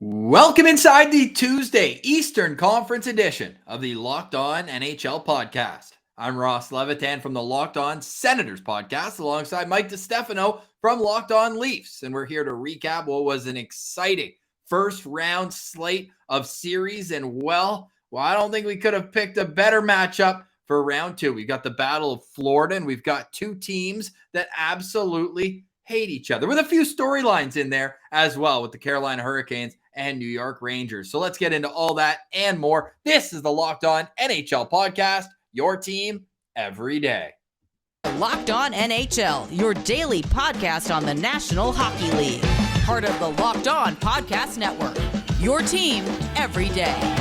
Welcome inside the Tuesday Eastern Conference edition of the Locked On NHL podcast. I'm Ross Levitan from the Locked On Senators podcast alongside Mike DiStefano from Locked On Leafs. And we're here to recap what was an exciting first round slate of series. And well, I don't think we could have picked a better matchup for round two. We've got the Battle of Florida, and we've got two teams that absolutely hate each other, with a few storylines in there as well with the Carolina Hurricanes and New York Rangers. So let's get into all that and more. This is the Locked On NHL podcast, your team every day. Locked On NHL, your daily podcast on the National Hockey League. Part of the Locked On Podcast Network, your team every day.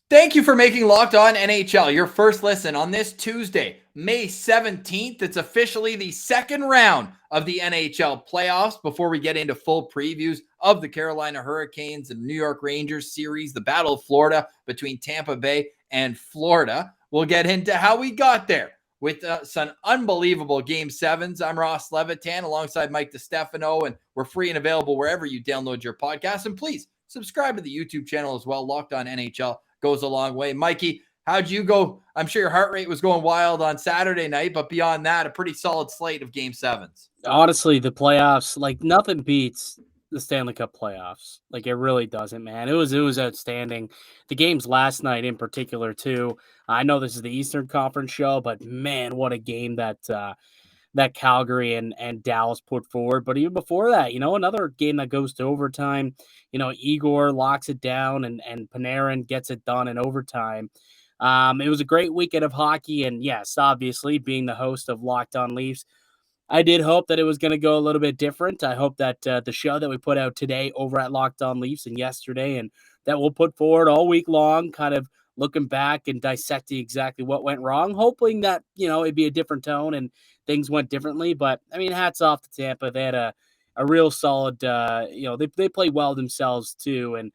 Thank you for making Locked On NHL your first listen on this Tuesday, May 17th. It's officially the second round of the NHL playoffs. Before we get into full previews of the Carolina Hurricanes and New York Rangers series, the Battle of Florida between Tampa Bay and Florida, we'll get into how we got there with some unbelievable Game 7s. I'm Ross Levitan alongside Mike DiStefano, and we're free and available wherever you download your podcast. And please subscribe to the YouTube channel as well. Locked On NHL goes a long way. Mikey, how'd you go? I'm sure your heart rate was going wild on Saturday night, but beyond that, a pretty solid slate of Game 7s. Honestly, the playoffs, nothing beats the Stanley Cup playoffs. It really doesn't, man. It was outstanding. The games last night in particular, too. I know this is the Eastern Conference show, but man, what a game that Calgary and Dallas put forward. But even before that, another game that goes to overtime, Igor locks it down and Panarin gets it done in overtime. It was a great weekend of hockey. And yes, obviously being the host of Locked On Leafs, I did hope that it was going to go a little bit different. I hope that the show that we put out today over at Locked On Leafs and yesterday, and that we'll put forward all week long, kind of looking back and dissecting exactly what went wrong, hoping that, it'd be a different tone and things went differently. But I mean, hats off to Tampa. They had a real solid, they played well themselves too. And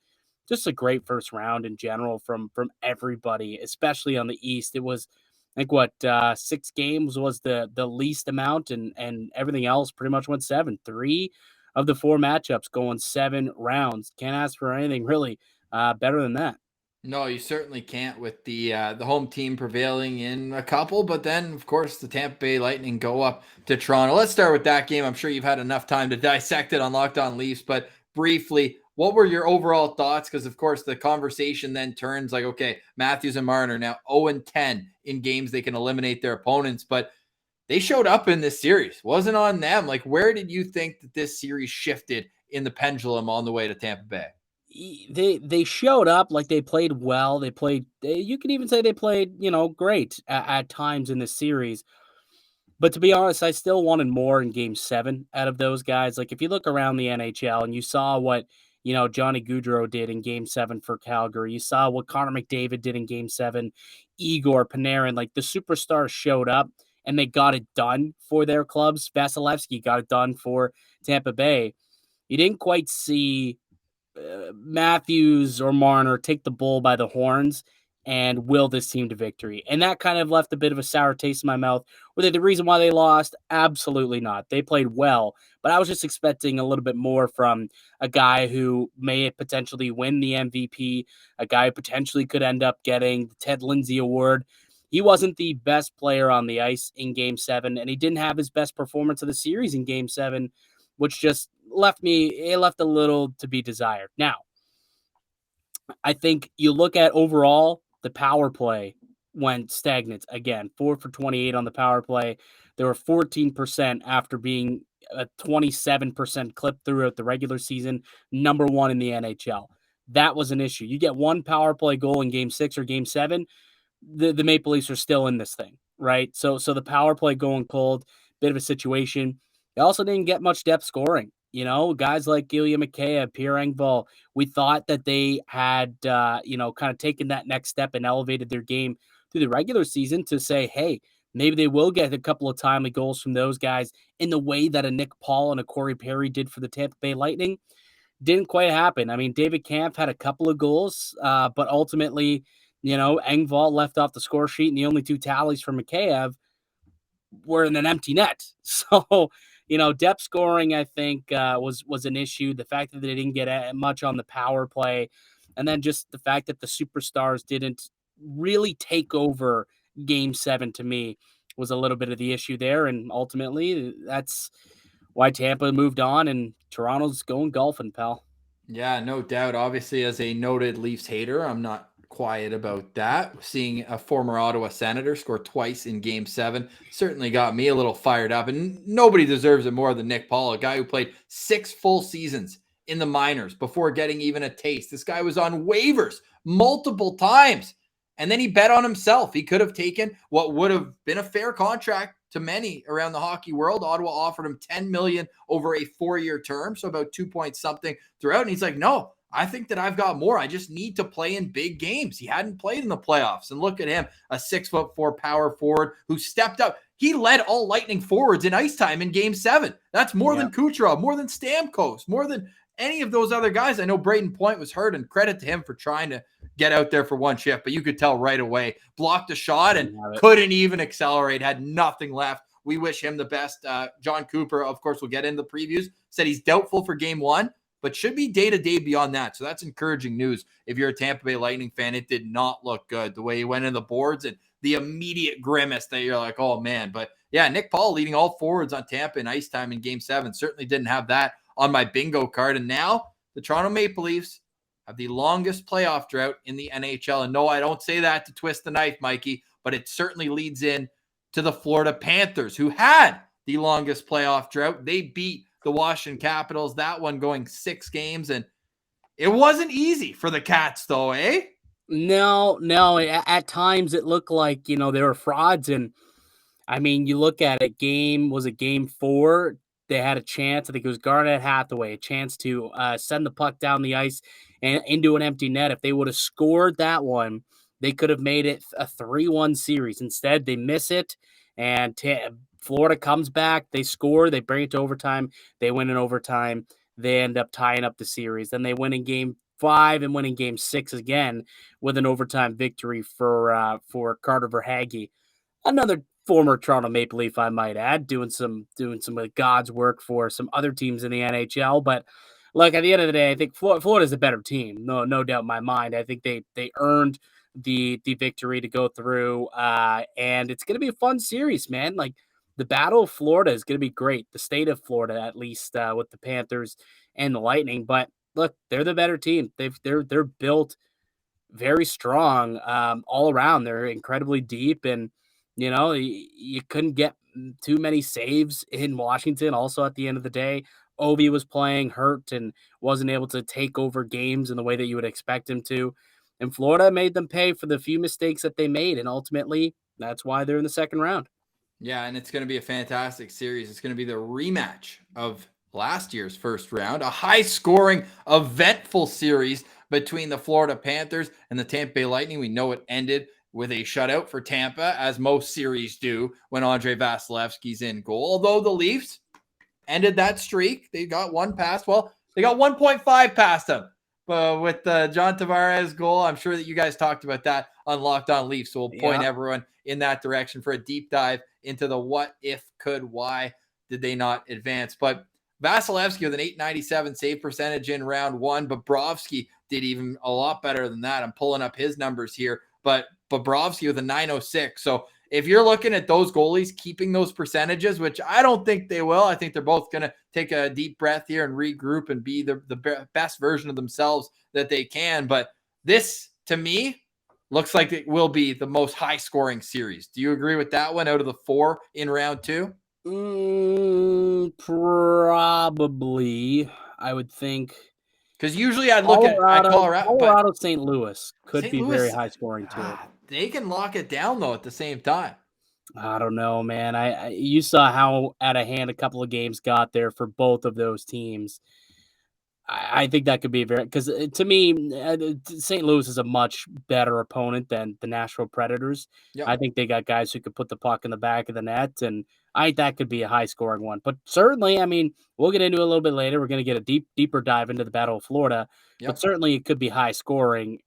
just a great first round in general from everybody, especially on the East. It was, I think 6 games was the least amount, and everything else pretty much went 7. 3 of the 4 matchups going 7 rounds. Can't ask for anything really better than that. No, you certainly can't, with the home team prevailing in a couple. But then, of course, the Tampa Bay Lightning go up to Toronto. Let's start with that game. I'm sure you've had enough time to dissect it on Locked On Leafs. But briefly, what were your overall thoughts? Because, of course, the conversation then turns okay, Matthews and Marner now 0-10 in games they can eliminate their opponents. But they showed up in this series. Wasn't on them. Where did you think that this series shifted in the pendulum on the way to Tampa Bay? They showed up, they played well. You can even say they played, great at times in this series. But to be honest, I still wanted more in Game 7 out of those guys. If you look around the NHL and you saw what, Johnny Gaudreau did in Game 7 for Calgary, you saw what Connor McDavid did in Game 7, Igor, Panarin, the superstars showed up and they got it done for their clubs. Vasilevsky got it done for Tampa Bay. You didn't quite see Matthews or Marner take the bull by the horns and will this team to victory. And that kind of left a bit of a sour taste in my mouth. Were they the reason why they lost? Absolutely not. They played well, but I was just expecting a little bit more from a guy who may potentially win the MVP, a guy who potentially could end up getting the Ted Lindsay Award. He wasn't the best player on the ice in Game 7, and he didn't have his best performance of the series in Game 7, which just left a little to be desired. Now, I think you look at overall, the power play went stagnant again. 4 for 28 on the power play. They were 14% after being a 27% clip throughout the regular season, number 1 in the NHL. That was an issue. You get one power play goal in Game 6 or Game 7, the Maple Leafs are still in this thing, right? So the power play going cold, bit of a situation. They also didn't get much depth scoring. Guys like Ilya Mikheyev, Pierre Engvall, we thought that they had, kind of taken that next step and elevated their game through the regular season to say, hey, maybe they will get a couple of timely goals from those guys in the way that a Nick Paul and a Corey Perry did for the Tampa Bay Lightning. Didn't quite happen. I mean, David Kampf had a couple of goals, but ultimately Engvall left off the score sheet, and the only 2 tallies for Mikheyev were in an empty net. So, depth scoring, I think, was an issue. The fact that they didn't get much on the power play, and then just the fact that the superstars didn't really take over Game 7 to me was a little bit of the issue there. And ultimately, that's why Tampa moved on, and Toronto's going golfing, pal. Yeah, no doubt. Obviously, as a noted Leafs hater, I'm not quiet about that. Seeing a former Ottawa Senator score twice in Game 7 certainly got me a little fired up. And nobody deserves it more than Nick Paul, a guy who played 6 full seasons in the minors before getting even a taste. This guy was on waivers multiple times. And then he bet on himself. He could have taken what would have been a fair contract to many around the hockey world. Ottawa offered him $10 million over a 4-year term, so about 2 point something throughout. And he's like, no, I think that I've got more. I just need to play in big games. He hadn't played in the playoffs. And look at him, a 6'4" power forward who stepped up. He led all Lightning forwards in ice time in Game 7. That's more than Kucherov, more than Stamkos, more than any of those other guys. I know Braden Point was hurt, and credit to him for trying to get out there for one shift, but you could tell right away, blocked a shot and couldn't even accelerate, had nothing left. We wish him the best. John Cooper, of course, we'll get into the previews, said he's doubtful for Game 1, but should be day-to-day beyond that. So that's encouraging news. If you're a Tampa Bay Lightning fan, it did not look good the way he went in the boards and the immediate grimace that you're like, oh man. But yeah, Nick Paul leading all forwards on Tampa in ice time in Game 7. Certainly didn't have that on my bingo card. And now the Toronto Maple Leafs have the longest playoff drought in the NHL. And no, I don't say that to twist the knife, Mikey, but it certainly leads in to the Florida Panthers, who had the longest playoff drought. They beat the Washington Capitals, that one going 6 games. And it wasn't easy for the Cats, though, eh? No. At times it looked like, they were frauds. And I mean, you look at it, Game 4? They had a chance. I think it was Garnett Hathaway, a chance to send the puck down the ice and into an empty net. If they would have scored that one, they could have made it a 3-1 series. Instead, they miss it, and Florida comes back. They score. They bring it to overtime. They win in overtime. They end up tying up the series. Then they win in Game 5 and win in Game 6 again with an overtime victory for Carter Verhaeghe. Another former Toronto Maple Leaf, I might add, doing some of God's work for some other teams in the NHL. But look, at the end of the day, I think Florida's a better team. No doubt in my mind. I think they earned the victory to go through, and it's going to be a fun series, man. Like, the Battle of Florida is going to be great. The state of Florida, at least, with the Panthers and the Lightning. But look, they're the better team. They're built very strong all around. They're incredibly deep, and you couldn't get too many saves in Washington. Also, at the end of the day, Ovi was playing hurt and wasn't able to take over games in the way that you would expect him to. And Florida made them pay for the few mistakes that they made. And ultimately, that's why they're in the second round. Yeah, and it's going to be a fantastic series. It's going to be the rematch of last year's first round, a high-scoring, eventful series between the Florida Panthers and the Tampa Bay Lightning. We know it ended with a shutout for Tampa, as most series do when Andrei Vasilevsky's in goal. Although the Leafs ended that streak, they got one past. Well, they got 1.5 past them. But with John Tavares' goal, I'm sure that you guys talked about that on Locked On Leafs. So we'll point everyone in that direction for a deep dive into the what, if, could, why did they not advance. But Vasilevsky with an .897 save percentage in round 1. Bobrovsky did even a lot better than that. I'm pulling up his numbers here. But Bobrovsky with a .906. So if you're looking at those goalies keeping those percentages, which I don't think they will, I think they're both going to take a deep breath here and regroup and be the best version of themselves that they can. But this, to me, looks like it will be the most high-scoring series. Do you agree with that one out of the 4 in round 2? Probably, I would think. Because usually I'd look at Colorado. Colorado, St. Louis could St. be Louis, very high scoring too. They can lock it down though at the same time. I don't know, man. You saw how out of hand a couple of games got there for both of those teams. I think that could be because to me, St. Louis is a much better opponent than the Nashville Predators. Yep. I think they got guys who could put the puck in the back of the net, and I think that could be a high-scoring one. But certainly, I mean, we'll get into it a little bit later. We're going to get a deeper dive into the Battle of Florida. But Yep. certainly it could be high-scoring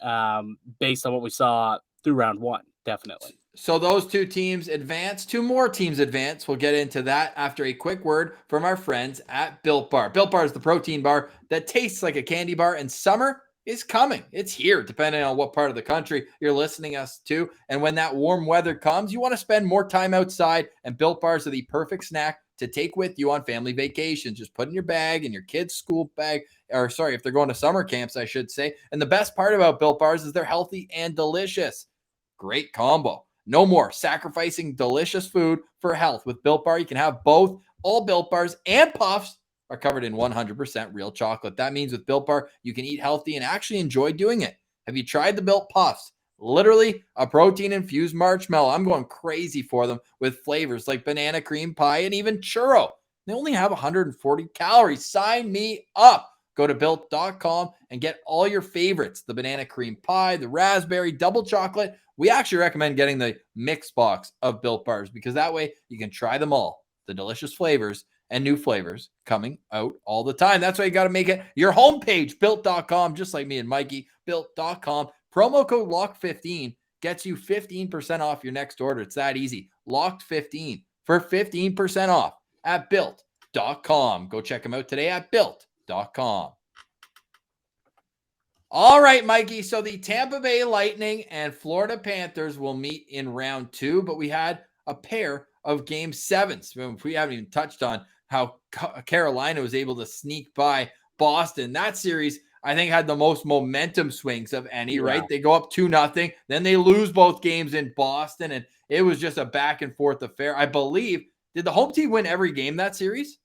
based on what we saw through round one, definitely. So those two teams advance. Two more teams advance. We'll get into that after a quick word from our friends at Built Bar. Built Bar is the protein bar that tastes like a candy bar, and summer is coming. It's here, depending on what part of the country you're listening us to. And when that warm weather comes, you want to spend more time outside, and Built Bars are the perfect snack to take with you on family vacations. Just put in your bag, in your kid's school bag, or sorry, if they're going to summer camps, I should say. And the best part about Built Bars is they're healthy and delicious. Great combo. No more sacrificing delicious food for health. With Built Bar, you can have both. All Built Bars and Puffs are covered in 100% real chocolate. That means with Built Bar, you can eat healthy and actually enjoy doing it. Have you tried the Built Puffs? Literally a protein-infused marshmallow. I'm going crazy for them with flavors like banana cream pie and even churro. They only have 140 calories. Sign me up. Go to Built.com and get all your favorites. The banana cream pie, the raspberry, double chocolate. We actually recommend getting the mix box of Built Bars because that way you can try them all. The delicious flavors and new flavors coming out all the time. That's why you got to make it your homepage, Built.com, just like me and Mikey. Built.com. Promo code LOCKED15 gets you 15% off your next order. It's that easy. Locked15 for 15% off at Built.com. Go check them out today at Built.com. All right, Mikey. So the Tampa Bay Lightning and Florida Panthers will meet in round two, but we had a pair of game sevens. We haven't even touched on how Carolina was able to sneak by Boston. That series, I think, had the most momentum swings of any, right? They go up 2-0, then they lose both games in Boston, and it was just a back and forth affair. I believe, did the home team win every game that series?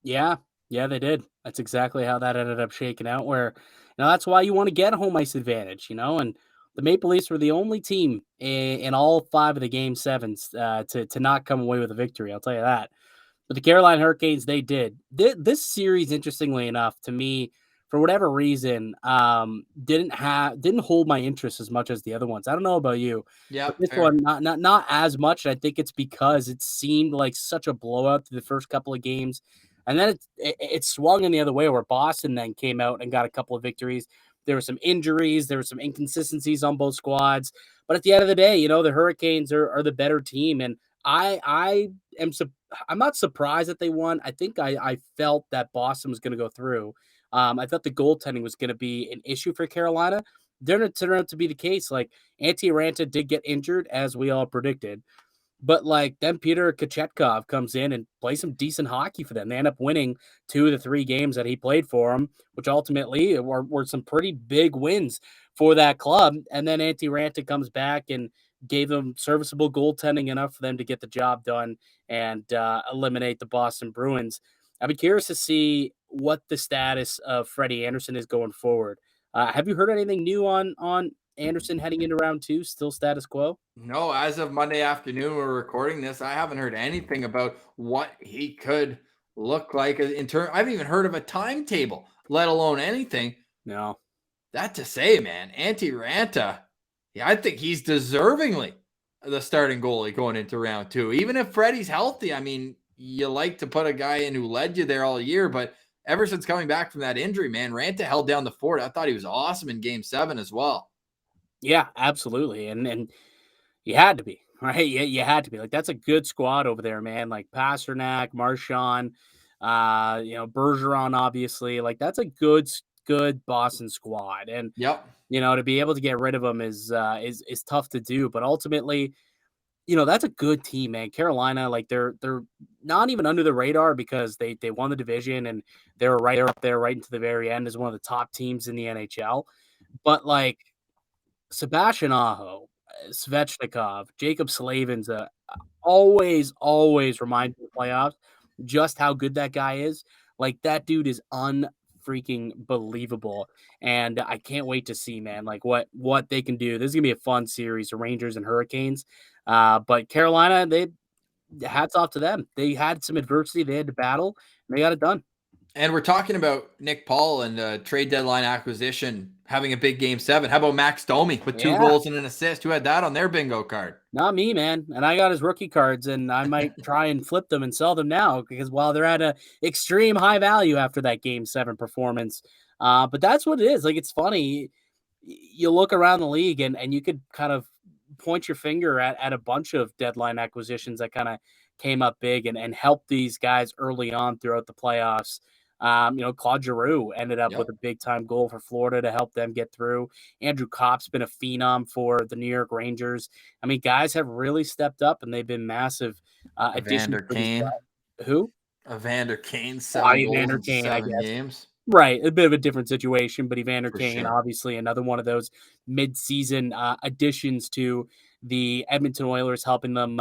Yeah, they did. That's exactly how that ended up shaking out, where that's why you want to get a home ice advantage, and the Maple Leafs were the only team in all 5 of the game sevens to not come away with a victory. I'll tell you that. But the Carolina Hurricanes, they did. This series, interestingly enough, to me, for whatever reason, didn't hold my interest as much as the other ones. I don't know about you. Yeah, but this one not as much. I think it's because it seemed like such a blowout through the first couple of games. And then it swung in the other way where Boston then came out and got a couple of victories. There were some injuries. There were some inconsistencies on both squads. But at the end of the day, the Hurricanes are the better team. And I'm not surprised that they won. I think I felt that Boston was going to go through. I thought the goaltending was going to be an issue for Carolina. Didn't turn out to be the case. Like, Antti Raanta did get injured, as we all predicted. But then Peter Kochetkov comes in and plays some decent hockey for them. They end up winning 2 of the 3 games that he played for them, which ultimately were some pretty big wins for that club. And then Antti Raanta comes back and gave them serviceable goaltending enough for them to get the job done and eliminate the Boston Bruins. I'd be curious to see what the status of Freddie Anderson is going forward. Have you heard anything new on Anderson heading into round 2? Still status quo? No, as of Monday afternoon, we're recording this. I haven't heard anything about what he could look like in turn. I haven't even heard of a timetable, let alone anything. No. That to say, man, Antti Raanta, yeah, I think he's deservingly the starting goalie going into round 2. Even if Freddie's healthy, I mean, you like to put a guy in who led you there all year, but ever since coming back from that injury, man, Raanta held down the fort. I thought he was awesome in game 7 as well. Yeah, absolutely. And you had to be, right? You had to be. That's a good squad over there, man. Like Pasternak, Marchand, Bergeron, obviously. That's a good Boston squad. And yep. To be able to get rid of them is tough to do. But ultimately, that's a good team, man. Carolina, they're not even under the radar because they won the division and they were right up there, right into the very end as one of the top teams in the NHL. But Sebastian Aho, Svechnikov, Jacob Slavin's always remind me in the playoffs just how good that guy is. That dude is unfreaking believable. And I can't wait to see, man, what they can do. This is going to be a fun series, the Rangers and Hurricanes. But Carolina, hats off to them. They had some adversity. They had to battle, and they got it done. And we're talking about Nick Paul and trade deadline acquisition having a big game 7. How about Max Domi with 2 goals and an assist? Who had that on their bingo card? Not me, man. And I got his rookie cards, and I might try and flip them and sell them now because while they're at a extreme high value after that game 7 performance. But that's what it is. Like, it's funny. You look around the league and you could kind of point your finger at a bunch of deadline acquisitions that kind of came up big and helped these guys early on throughout the playoffs. Claude Giroux ended up with a big time goal for Florida to help them get through. Andrew Kopp's been a phenom for the New York Rangers. I mean, guys have really stepped up and they've been massive additions. Evander Kane. Who? Evander Kane, 7 goals in 7 games. Right, a bit of a different situation, but Evander Kane, obviously another one of those mid-season additions to the Edmonton Oilers, helping them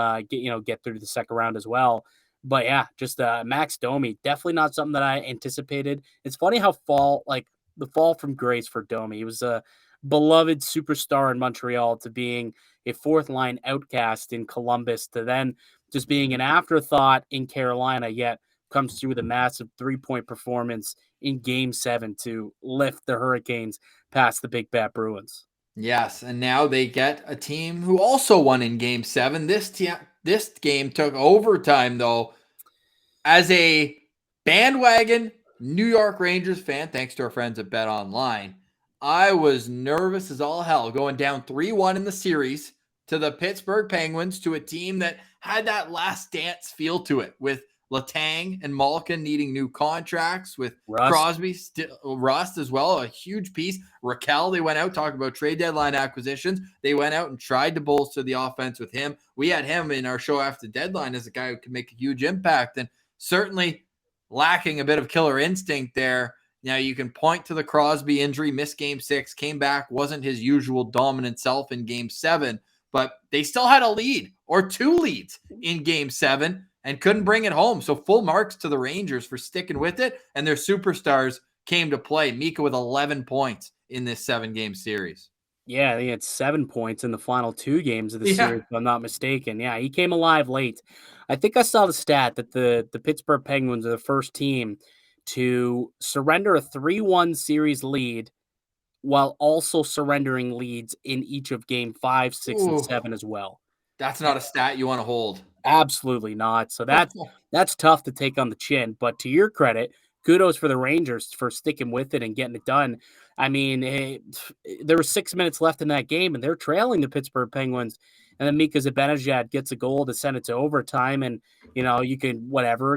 get through to the second round as well. But yeah, just Max Domi, definitely not something that I anticipated. It's funny how the fall from grace for Domi. He was a beloved superstar in Montreal to being a fourth line outcast in Columbus to then just being an afterthought in Carolina, yet comes through with a massive 3-point performance in Game 7 to lift the Hurricanes past the Big Bad Bruins. Yes, and now they get a team who also won in Game 7. This game took overtime, though. As a bandwagon New York Rangers fan, thanks to our friends at BetOnline, I was nervous as all hell going down 3-1 in the series to the Pittsburgh Penguins, to a team that had that last dance feel to it, with Letang and Malkin needing new contracts, with Crosby, Rust as well, a huge piece. Raquel, they went out talking about trade deadline acquisitions. They went out and tried to bolster the offense with him. We had him in our show after deadline as a guy who could make a huge impact, and certainly lacking a bit of killer instinct there. Now, you can point to the Crosby injury, missed Game 6, came back, wasn't his usual dominant self in Game 7, but they still had a lead or 2 leads in Game 7 and couldn't bring it home. So full marks to the Rangers for sticking with it, and their superstars came to play. Mika with 11 points in this 7-game series. Yeah, he had 7 points in the final 2 games of the series, if I'm not mistaken. Yeah, he came alive late. I think I saw the stat that the Pittsburgh Penguins are the first team to surrender a 3-1 series lead while also surrendering leads in each of Game 5, 6, and 7 as well. That's not a stat you want to hold. Absolutely not. So that's tough to take on the chin. But to your credit, kudos for the Rangers for sticking with it and getting it done. I mean, there were 6 minutes left in that game, and they're trailing the Pittsburgh Penguins. And then Mika Zibanejad gets a goal to send it to overtime. And, you can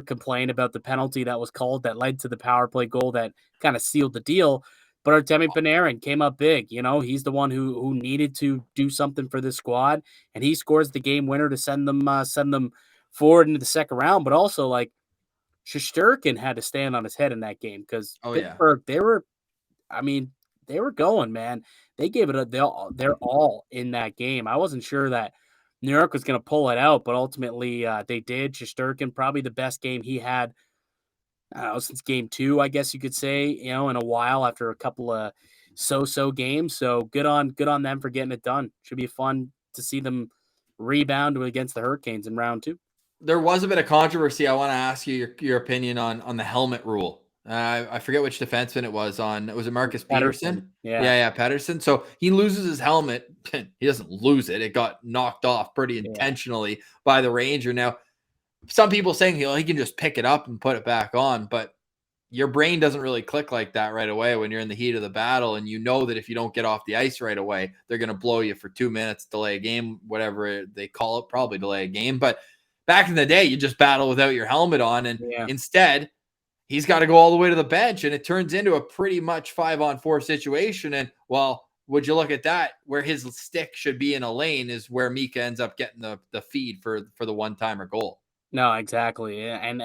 complain about the penalty that was called that led to the power play goal that kind of sealed the deal. But Artemi Panarin came up big. He's the one who needed to do something for this squad, and he scores the game winner to send them forward into the second round. But also, Shesterkin had to stand on his head in that game because Pittsburgh, they were going, man. They gave it their all in that game. I wasn't sure that New York was going to pull it out, but ultimately they did. Shesterkin, probably the best game he had since Game 2, I guess you could say, in a while after a couple of so-so games. So good on them for getting it done. Should be fun to see them rebound against the Hurricanes in round 2. There was a bit of controversy. I want to ask you your opinion on the helmet rule. I forget which defenseman it was on. Was it Marcus Pettersson? Yeah, Pettersson. So he loses his helmet. He doesn't lose it. It got knocked off pretty intentionally by the Ranger. Now, some people saying he can just pick it up and put it back on, but your brain doesn't really click like that right away when you're in the heat of the battle, and you know that if you don't get off the ice right away, they're going to blow you for 2 minutes, delay a game, whatever they call it, probably delay a game. But back in the day, you just battle without your helmet on, and instead, he's got to go all the way to the bench, and it turns into a pretty much 5-on-4 situation. And, well, would you look at that? Where his stick should be in a lane is where Mika ends up getting the feed for the one-timer goal. No, exactly. And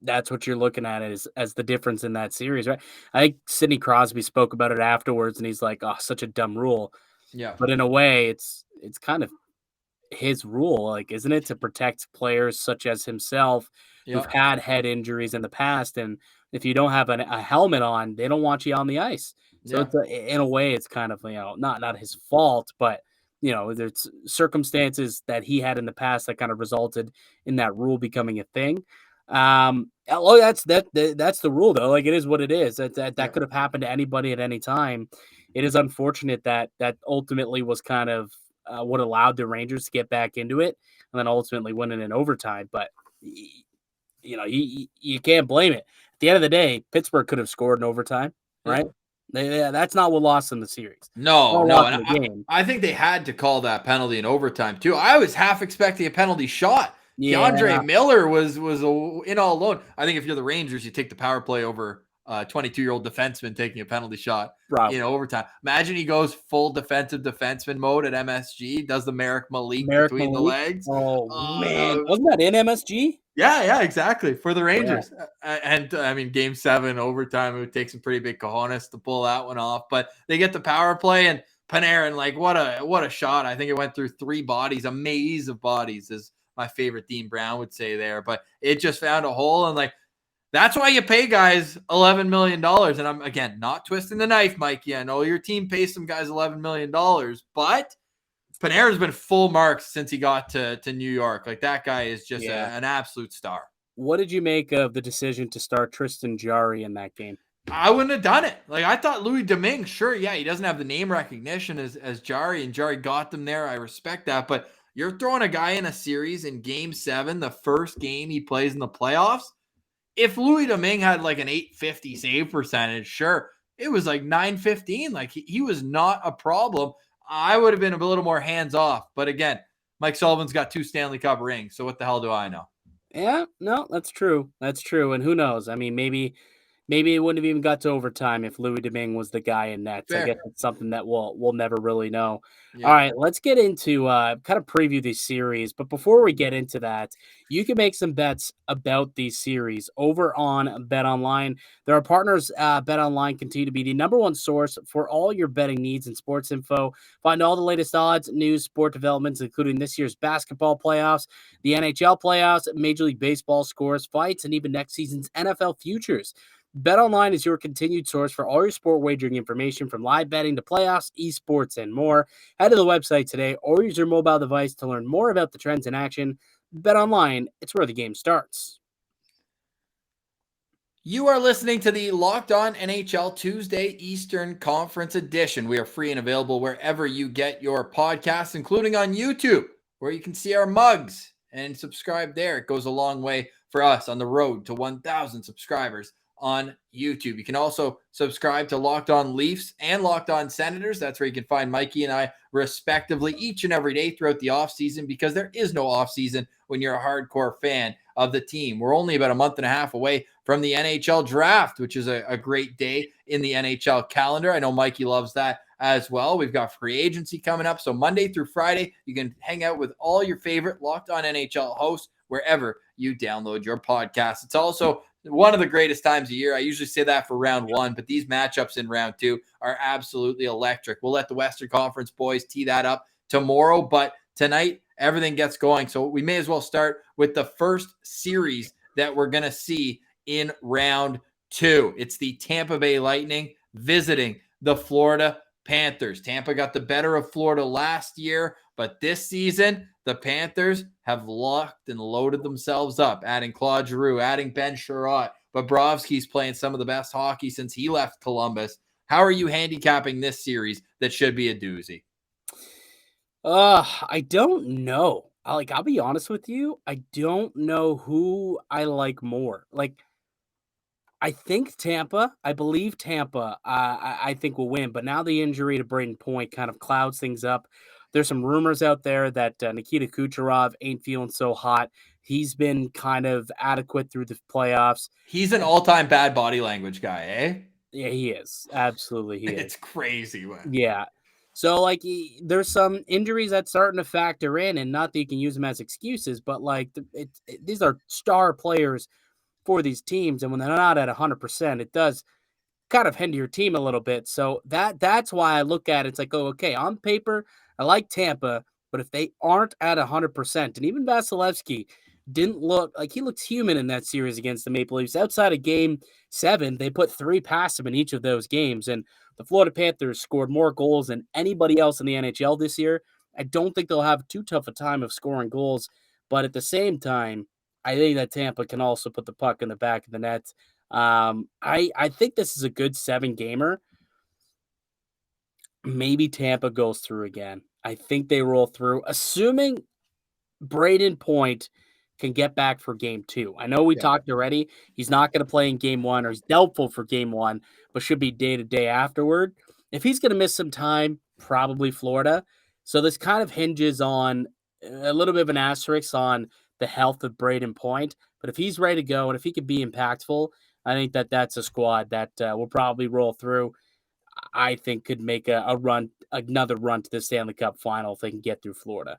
that's what you're looking at as the difference in that series, right? I think Sidney Crosby spoke about it afterwards, and he's like, "Oh, such a dumb rule." Yeah. But in a way, it's kind of his rule, isn't it, to protect players such as himself who've had head injuries in the past, and if you don't have a helmet on, they don't want you on the ice. So it's in a way, it's kind of not his fault, but there's circumstances that he had in the past that kind of resulted in that rule becoming a thing. That's the rule though. Like it is what it is. That could have happened to anybody at any time. It is unfortunate that ultimately was kind of what allowed the Rangers to get back into it and then ultimately win it in overtime. But you can't blame it. At the end of the day, Pittsburgh could have scored in overtime, right? That's not what lost them the series. No, Lost and the game. I think they had to call that penalty in overtime too. I was half expecting a penalty shot. Yeah. DeAndre Miller was in all alone. I think if you're the Rangers, you take the power play over 22-year-old defenseman taking a penalty shot in overtime. Imagine he goes full defensive defenseman mode at MSG, does the Merrick Malik between the legs. Oh man, wasn't that in MSG? Yeah, exactly. For the Rangers. And I mean, game 7 overtime, it would take some pretty big cojones to pull that one off. But they get the power play, and Panarin, like, what a shot. I think it went through 3 bodies, a maze of bodies, is my favorite Dean Brown would say there. But it just found a hole, and like, that's why you pay guys $11 million. And I'm, again, not twisting the knife, Mikey. I know your team pays some guys $11 million, but Panarin's been full marks since he got to New York. Like, that guy is just an absolute star. What did you make of the decision to start Tristan Jarry in that game? I wouldn't have done it. Like, I thought Louis Domingue, sure, yeah, he doesn't have the name recognition as Jarry, and Jarry got them there. I respect that. But you're throwing a guy in a series in game 7, the first game he plays in the playoffs. If Louis Domingue had like an 850 save percentage, sure, it was like 915. Like, he was not a problem. I would have been a little more hands off. But again, Mike Sullivan's got 2 Stanley Cup rings. So what the hell do I know? Yeah, no, that's true. That's true. And who knows? I mean, maybe it wouldn't have even got to overtime if Louis Domingue was the guy in nets. Fair. I guess it's something that we'll never really know. Yeah. All right, let's get into kind of preview these series. But before we get into that, you can make some bets about these series over on BetOnline. There are partners. BetOnline continue to be the #1 source for all your betting needs and sports info. Find all the latest odds, news, sport developments, including this year's basketball playoffs, the NHL playoffs, Major League Baseball scores, fights, and even next season's NFL futures. BetOnline is your continued source for all your sport wagering information, from live betting to playoffs, esports, and more. Head to the website today or use your mobile device to learn more about the trends in action. BetOnline, it's where the game starts. You are listening to the Locked On NHL Tuesday Eastern Conference Edition. We are free and available wherever you get your podcasts, including on YouTube, where you can see our mugs and subscribe there. It goes a long way for us on the road to 1,000 subscribers on YouTube. You can also subscribe to Locked On Leafs and Locked On Senators. That's where you can find Mikey and I respectively each and every day throughout the offseason, because there is no offseason when you're a hardcore fan of the team. We're only about a month and a half away from the NHL draft, which is a great day in the NHL calendar. I know Mikey loves that as well. We've got free agency coming up. So Monday through Friday, you can hang out with all your favorite Locked On NHL hosts wherever you download your podcast. It's also one of the greatest times of year. I usually say that for round 1, but these matchups in round 2 are absolutely electric. We'll let the Western Conference boys tee that up tomorrow, but tonight everything gets going. So we may as well start with the first series that we're going to see in round 2. It's the Tampa Bay Lightning visiting the Florida Panthers. Tampa got the better of Florida last year, but this season, the Panthers have locked and loaded themselves up, adding Claude Giroux, adding Ben Sherratt. Bobrovsky's playing some of the best hockey since he left Columbus. How are you handicapping this series that should be a doozy? I don't know. I'll be honest with you. I don't know who I like more. Like, I think Tampa. I believe Tampa. I think will win. But now the injury to Braden Point kind of clouds things up. There's some rumors out there that Nikita Kucherov ain't feeling so hot. He's been kind of adequate through the playoffs. He's an all-time bad body language guy, eh? Yeah, he is. Absolutely, he is. It's crazy, man. Yeah. So, like, there's some injuries that's starting to factor in, and not that you can use them as excuses, but, like, these are star players for these teams, and when they're not at 100%, it does kind of hinder your team a little bit. So that's why I look at it. It's like, oh, okay, on paper, I like Tampa, but if they aren't at 100%, and even Vasilevsky didn't look like he looked human in that series against the Maple Leafs. Outside of game 7, they put 3 past him in each of those games, and the Florida Panthers scored more goals than anybody else in the NHL this year. I don't think they'll have too tough a time of scoring goals, but at the same time, I think that Tampa can also put the puck in the back of the net. I think this is a good 7-gamer. Maybe Tampa goes through again. I think they roll through, assuming Braden Point can get back for game 2. I know we Yeah. talked already. He's not going to play in game 1, or he's doubtful for game 1, but should be day to day afterward. If he's going to miss some time, probably Florida. So this kind of hinges on a little bit of an asterisk on the health of Braden Point. But if he's ready to go and if he can be impactful, I think that that's a squad that will probably roll through. I think could make another run to the Stanley Cup final if they can get through Florida.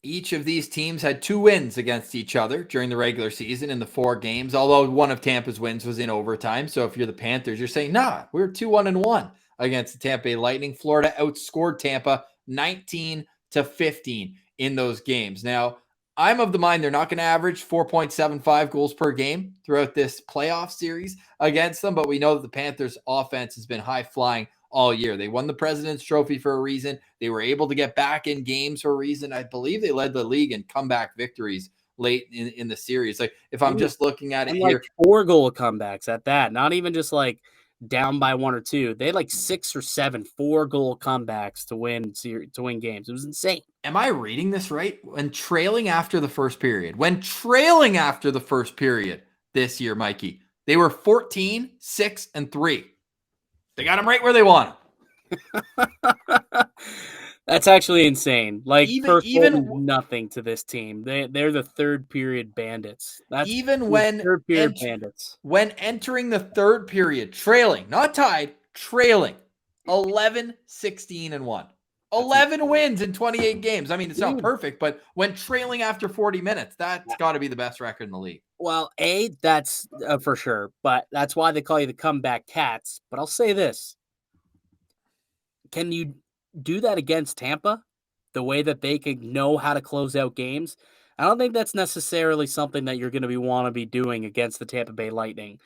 Each of these teams had 2 wins against each other during the regular season in the 4 games, although one of Tampa's wins was in overtime. So if you're the Panthers, you're saying, nah, we're 2-1-1 against the Tampa Bay Lightning. Florida outscored Tampa 19-15 in those games. Now, I'm of the mind they're not going to average 4.75 goals per game throughout this playoff series against them, but we know that the Panthers' offense has been high-flying all year. They won the President's Trophy for a reason. They were able to get back in games for a reason. I believe they led the league in comeback victories late in the series. Like, if I'm just looking at it here, 4-goal comebacks at that, not even just like down by 1 or 2. They had like 6 or 7 4-goal comebacks to win games. It was insane. am I reading this right? When trailing after the first period this year, Mikey, they were 14, 6, and 3. They got them right where they want them. That's actually insane. Like, first goal even means nothing to this team. They're the third period bandits. That's even when third period bandits. When entering the third period, trailing, not tied, trailing, 11, 16, and 1. 11 wins in 28 games. I mean, it's not perfect, but when trailing after 40 minutes, that's got to be the best record in the league. Well, that's for sure, but that's why they call you the comeback cats. But I'll say this. Can you do that against Tampa? The way that they can know how to close out games? I don't think that's necessarily something that you're going to want to be doing against the Tampa Bay Lightning.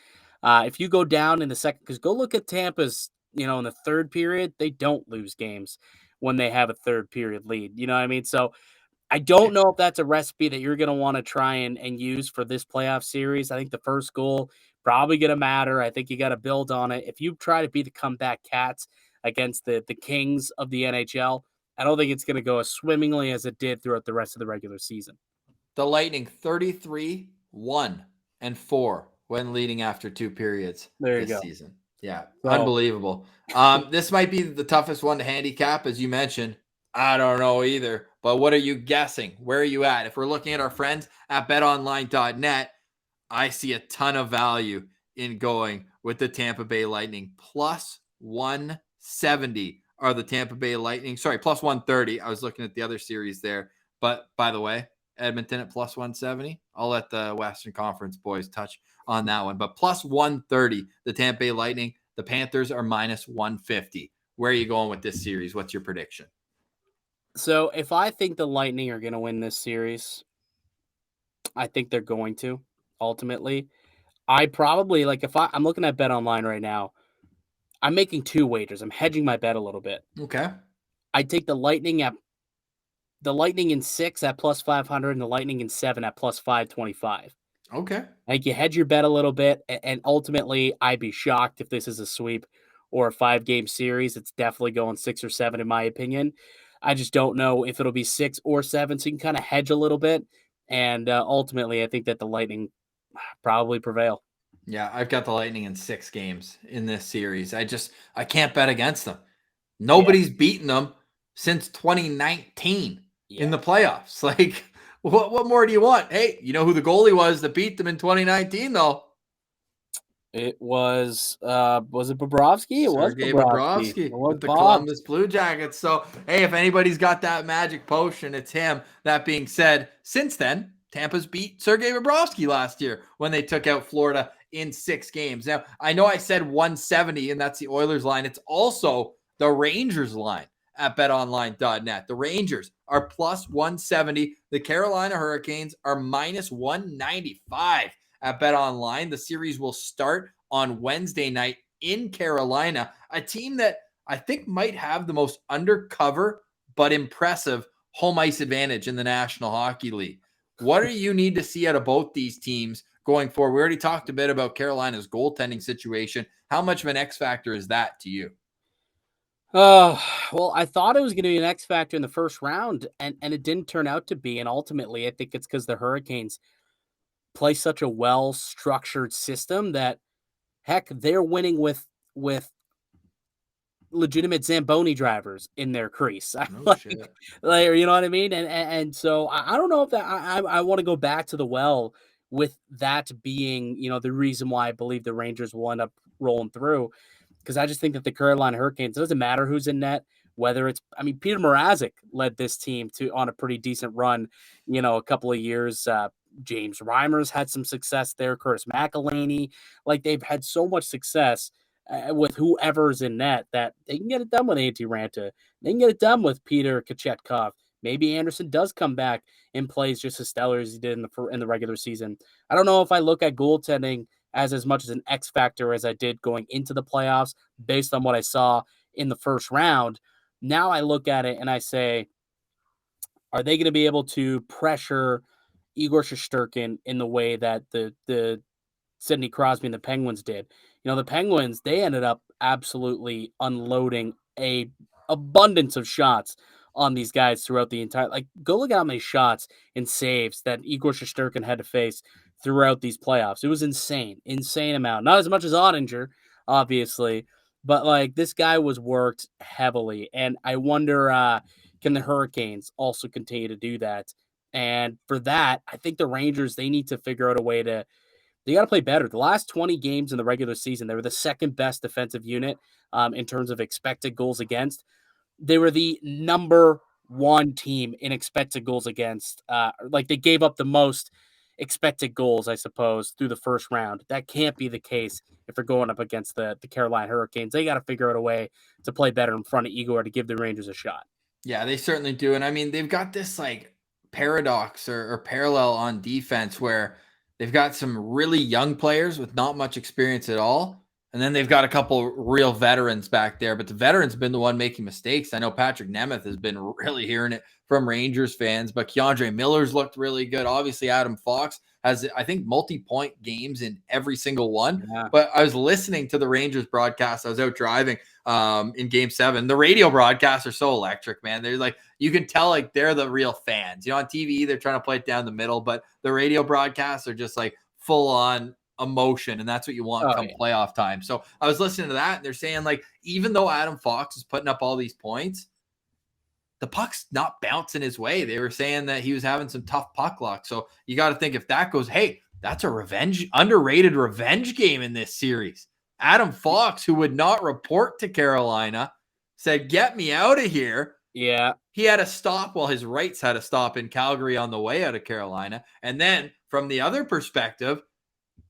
If you go down in the second, because go look at Tampa's, in the third period, they don't lose games when they have a third period lead. You know what I mean? So I don't know if that's a recipe that you're going to want to try and use for this playoff series. I think the first goal probably going to matter. I think you got to build on it. If you try to be the comeback cats against the kings of the NHL, I don't think it's going to go as swimmingly as it did throughout the rest of the regular season. The Lightning 33, 1, and 4 when leading after 2 periods this season. Yeah, unbelievable. This might be the toughest one to handicap, as you mentioned. I don't know either, but what are you guessing? Where are you at? If we're looking at our friends at betonline.net, I see a ton of value in going with the Tampa Bay Lightning. Plus 170 are the Tampa Bay Lightning. Sorry, plus 130. I was looking at the other series there. But by the way, Edmonton at plus 170. I'll let the Western Conference boys touch on that one. But plus 130, the Tampa Bay Lightning. The Panthers are minus 150. Where are you going with this series? What's your prediction? So if I think the Lightning are going to win this series, I think they're going to, ultimately. I probably, if I'm looking at BetOnline right now, I'm making 2 wagers. I'm hedging my bet a little bit. Okay. I take the Lightning in 6 at plus 500 and the Lightning in 7 at plus 525. Okay. I think you hedge your bet a little bit, and ultimately, I'd be shocked if this is a sweep or a 5-game series. It's definitely going 6 or 7, in my opinion. I just don't know if it'll be 6 or 7, so you can kind of hedge a little bit. And ultimately, I think that the Lightning probably prevail. Yeah, I've got the Lightning in 6 games in this series. I can't bet against them. Nobody's beaten them since 2019 in the playoffs. Like, what more do you want? Hey, you know who the goalie was that beat them in 2019, though? It was it Bobrovsky? It was Bobrovsky with the Columbus Blue Jackets. So, hey, if anybody's got that magic potion, it's him. That being said, since then, Tampa's beat Sergei Bobrovsky last year when they took out Florida in 6 games. Now, I know I said 170, and that's the Oilers line. It's also the Rangers line at betonline.net. The Rangers are plus 170. The Carolina Hurricanes are minus 195 at BetOnline. The series will start on Wednesday night in Carolina, a team that I think might have the most undercover but impressive home ice advantage in the National Hockey League. What do you need to see out of both these teams going forward? We already talked a bit about Carolina's goaltending situation. How much of an X factor is that to you? Oh, well, I thought it was going to be an X factor in the first round, and it didn't turn out to be. And ultimately, I think it's because the Hurricanes play such a well-structured system that, heck, they're winning with legitimate Zamboni drivers in their crease. No shit. Like, you know what I mean? And so I don't know if that I want to go back to the well with that being, the reason why I believe the Rangers will end up rolling through. Because I just think that the Carolina Hurricanes, it doesn't matter who's in net, whether it's, Peter Mrazek led this team on a pretty decent run, a couple of years. James Reimer's had some success there. Curtis McElhinney, like they've had so much success with whoever's in net that they can get it done with Antti Ranta. They can get it done with Peter Kochetkov. Maybe Anderson does come back and plays just as stellar as he did in the regular season. I don't know if I look at goaltending as much as an X factor as I did going into the playoffs based on what I saw in the first round. Now I look at it and I say, are they going to be able to pressure Igor Shesterkin in the way that the Sidney Crosby and the Penguins did? The Penguins, they ended up absolutely unloading a abundance of shots on these guys throughout the entire, go look at how many shots and saves that Igor Shesterkin had to face throughout these playoffs. It was insane amount. Not as much as Ottinger, obviously, but this guy was worked heavily. And I wonder, can the Hurricanes also continue to do that? And for that, I think the Rangers, they need to figure out a way to, they got to play better. The last 20 games in the regular season, they were the second best defensive unit in terms of expected goals against. They were the number one team in expected goals against. They gave up the most expected goals, I suppose, through the first round. That can't be the case if they're going up against the Carolina Hurricanes. They got to figure out a way to play better in front of Igor to give the Rangers a shot. Yeah, they certainly do. And they've got this paradox or parallel on defense where they've got some really young players with not much experience at all. And then they've got a couple real veterans back there, but the veterans have been the one making mistakes. I know Patrick Nemeth has been really hearing it from Rangers fans, but Keandre Miller's looked really good. Obviously, Adam Fox has, I think, multi-point games in every single one. Yeah. But I was listening to the Rangers broadcast. I was out driving in Game 7. The radio broadcasts are so electric, man. They're you can tell they're the real fans. On TV, they're trying to play it down the middle, but the radio broadcasts are just full on emotion, and that's what you want playoff time. So I was listening to that, and they're saying even though Adam Fox is putting up all these points, the puck's not bouncing his way. They were saying that he was having some tough puck luck. So you got to think if that goes, hey, that's a underrated revenge game in this series. Adam Fox, who would not report to Carolina, said, "Get me out of here." Yeah. He had to stop while his rights had to stop in Calgary on the way out of Carolina. And then from the other perspective,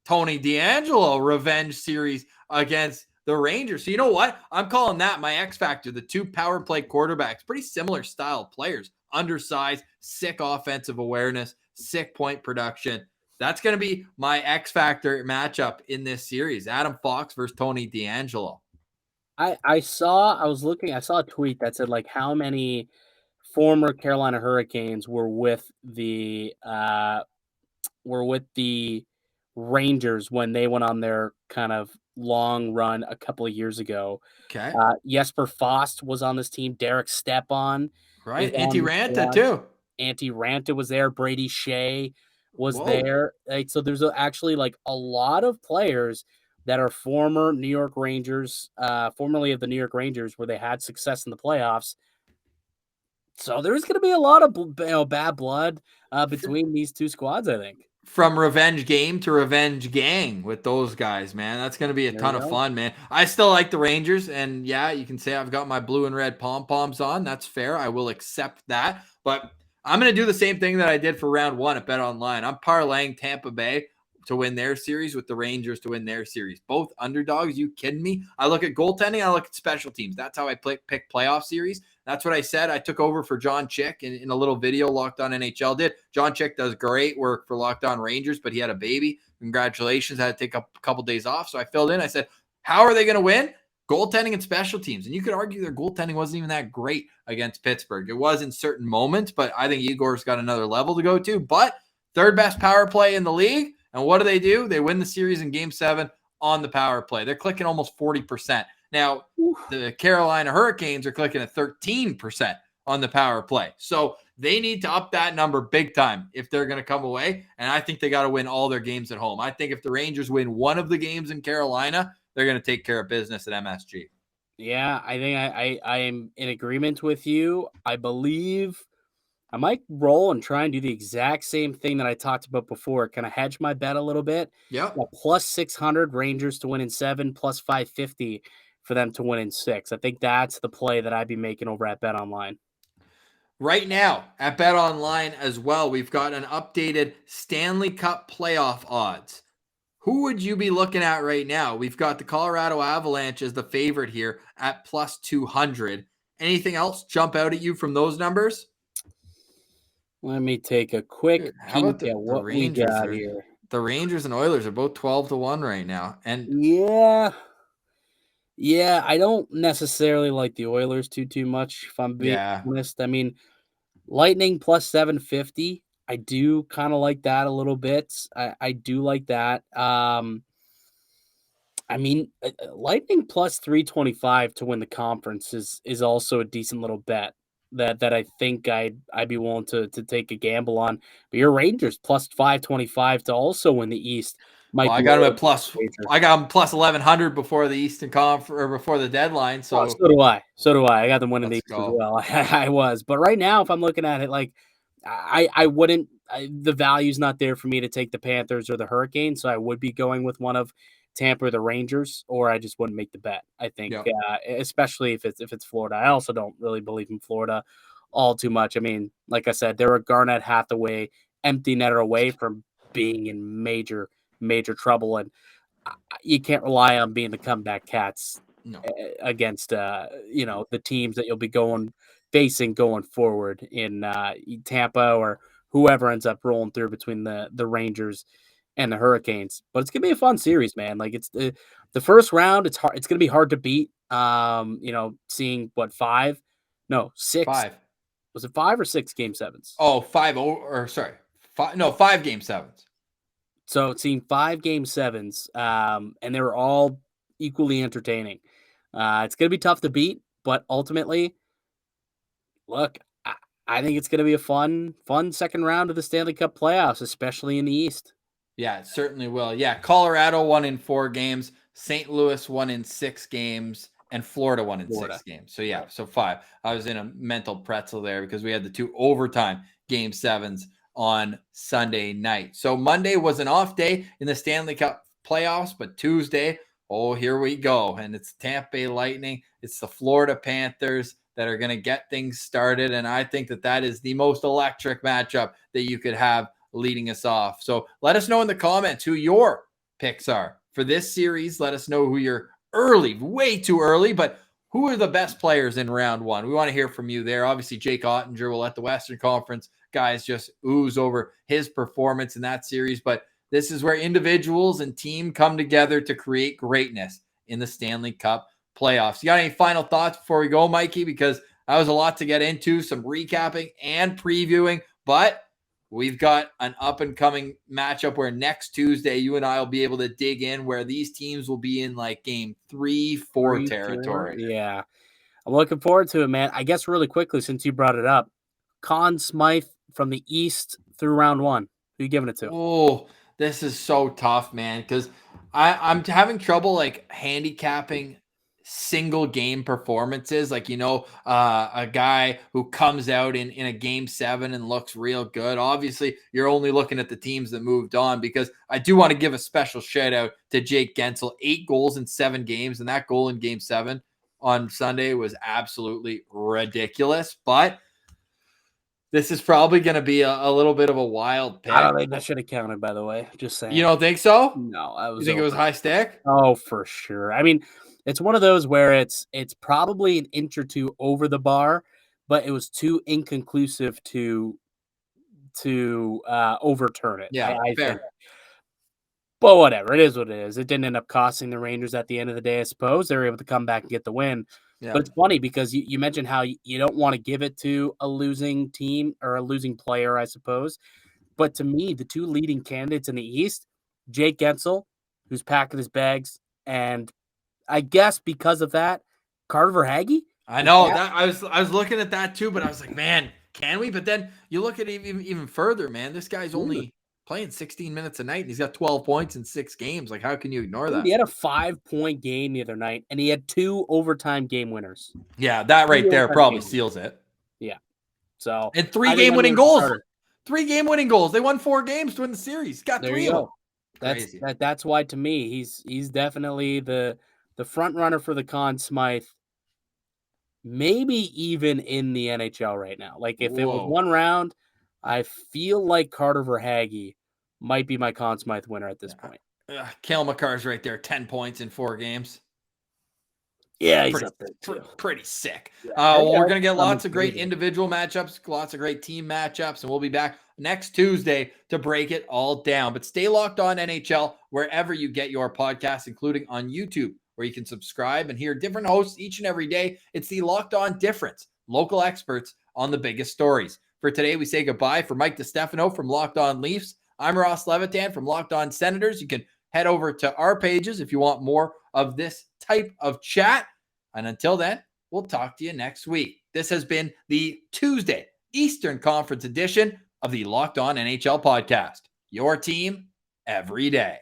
Tony DeAngelo revenge series against the Rangers. So you know what? I'm calling that my X factor. The two power play quarterbacks, pretty similar style players, undersized, sick offensive awareness, sick point production. That's going to be my X factor matchup in this series. Adam Fox versus Tony DeAngelo. I saw a tweet that said how many former Carolina Hurricanes were with the Rangers when they went on their kind of long run a couple of years ago. Okay. Jesper Fost was on this team. Derek Stepan. Right. Antti Ranta too. Antti Ranta was there. Brady Shea was there. So there's actually a lot of players that are former New York Rangers, formerly of the New York Rangers, where they had success in the playoffs. So there's going to be a lot of bad blood between these two squads, I think. From revenge game to revenge gang with those guys, man. That's going to be a ton of fun, man. I still like the Rangers, and yeah, you can say I've got my blue and red pom-poms on. That's fair. I will accept that, but I'm going to do the same thing that I did for round 1 at BetOnline. I'm parlaying Tampa Bay to win their series with the Rangers to win their series. Both underdogs. You kidding me? I look at goaltending. I look at special teams. That's how I pick playoff series. That's what I said. I took over for John Chick in a little video Locked On NHL did. John Chick does great work for Locked On Rangers, but he had a baby. Congratulations. I had to take a couple days off. So I filled in. I said, how are they going to win? Goaltending and special teams. And you could argue their goaltending wasn't even that great against Pittsburgh. It was in certain moments, but I think Igor's got another level to go to. But Third best power play in the league. And what do? They win the series in game 7 on the power play. They're clicking almost 40%. Now, the Carolina Hurricanes are clicking at 13% on the power play. So they need to up that number big time if they're going to come away. And I think they got to win all their games at home. I think if the Rangers win one of the games in Carolina, they're going to take care of business at MSG. Yeah, I think I am in agreement with you. I believe I might roll and try and do the exact same thing that I talked about before. Kind of hedge my bet a little bit. Yeah. Plus 600 Rangers to win in 7, plus 550 for them to win in 6. I think that's the play that I'd be making over at BetOnline. Right now at BetOnline as well, we've got an updated Stanley Cup playoff odds. Who would you be looking at right now? We've got the Colorado Avalanche as the favorite here at plus 200. Anything else jump out at you from those numbers? Let me take a quick How about peek at what we got here. The Rangers and Oilers are both 12-1 right now. And yeah, I don't necessarily like the Oilers too much, if I'm being honest. I mean, Lightning plus 750. I do kind of like that a little bit. I do like that. I mean, Lightning plus 325 to win the conference is also a decent little bet that I think I'd be willing to take a gamble on. But your Rangers plus 525 to also win the East. I got them at plus 1100 before the Eastern Conference or before the deadline. So so do I. I got them winning the East as well. I was, but right now, if I'm looking at it, like I wouldn't. The value's not there for me to take the Panthers or the Hurricanes, so I would be going with one of Tampa or the Rangers, or I just wouldn't make the bet. I think, especially if it's Florida. I also don't really believe in Florida all too much. I mean, like I said, they're a Garnett Hathaway empty netter away from being in major trouble, and you can't rely on being the comeback Cats against the teams that you'll be facing going forward in Tampa or whoever ends up rolling through between the Rangers and the Hurricanes. But it's gonna be a fun series, man. Like it's the first round. It's hard. It's gonna be hard to beat. Seeing what 5? No, 6. 5. Was it 5 or 6 game 7s? Oh, 5 or sorry. 5 game 7s. So seeing 5 game 7s, and they were all equally entertaining. It's going to be tough to beat, but ultimately, look, I think it's going to be a fun second round of the Stanley Cup playoffs, especially in the East. Yeah, it certainly will. Yeah, Colorado won in 4 games, St. Louis won in 6 games, and Florida won in 6 games. So yeah, so 5. I was in a mental pretzel there because we had the 2 overtime game 7s on Sunday night. So Monday was an off day in the Stanley Cup playoffs, but Tuesday, here we go. And it's Tampa Bay Lightning. It's the Florida Panthers that are going to get things started. And I think that is the most electric matchup that you could have leading us off. So let us know in the comments who your picks are for this series. Let us know who you're way too early, but who are the best players in round 1? We want to hear from you there. Obviously, Jake Ottinger will let the Western Conference guys just ooze over his performance in that series. But this is where individuals and team come together to create greatness in the Stanley Cup playoffs. You got any final thoughts before we go, Mikey? Because that was a lot to get into, some recapping and previewing. But we've got an up-and-coming matchup where next Tuesday you and I will be able to dig in where these teams will be in like game 3-4 territory. Yeah. I'm looking forward to it, man. I guess really quickly, since you brought it up, Conn Smythe from the East through round 1. Who are you giving it to? Oh, this is so tough, man, because I'm having trouble like handicapping single game performances. Like, a guy who comes out in a game 7 and looks real good. Obviously, you're only looking at the teams that moved on, because I do want to give a special shout out to Jake Gensel. 8 goals in 7 games, and that goal in game 7 on Sunday was absolutely ridiculous. But this is probably going to be a little bit of a wild pick. I don't think that should have counted, by the way. Just saying. You don't think so? No. You think it was high stick? Oh, for sure. I mean, it's one of those where it's probably an inch or two over the bar, but it was too inconclusive to overturn it. Yeah, I fair. think. But whatever, it is what it is. It didn't end up costing the Rangers at the end of the day, I suppose. They were able to come back and get the win. Yeah. But it's funny because you mentioned how you don't want to give it to a losing team or a losing player, I suppose. But to me, the two leading candidates in the East, Jake Gensel, who's packing his bags, and I guess because of that, Carter Verhaeghe. I know that I was looking at that too, but I was like, man, can we? But then you look at it even further, man. This guy's only playing 16 minutes a night, and he's got 12 points in 6 games. Like, how can you ignore that? He had a 5-point game the other night, and he had 2 overtime game winners. Yeah, that right there probably seals it. Yeah. So and 3 game-winning goals. 3 game-winning goals. They won 4 games to win the series. Got 3 of them. That's why, to me, he's definitely the front runner for the Conn Smythe. Maybe even in the NHL right now. Like, if it was one round, I feel like Carter Verhaeghe might be my Conn Smythe winner at this point. Cale Makar's right there, 10 points in 4 games. Yeah, he's up there too. Pretty sick. We're going to get lots of great individual matchups, lots of great team matchups, and we'll be back next Tuesday to break it all down. But stay locked on NHL wherever you get your podcasts, including on YouTube, where you can subscribe and hear different hosts each and every day. It's the Locked On Difference, local experts on the biggest stories. For today, we say goodbye for Mike DiStefano from Locked On Leafs. I'm Ross Levitan from Locked On Senators. You can head over to our pages if you want more of this type of chat. And until then, we'll talk to you next week. This has been the Tuesday Eastern Conference edition of the Locked On NHL podcast. Your team every day.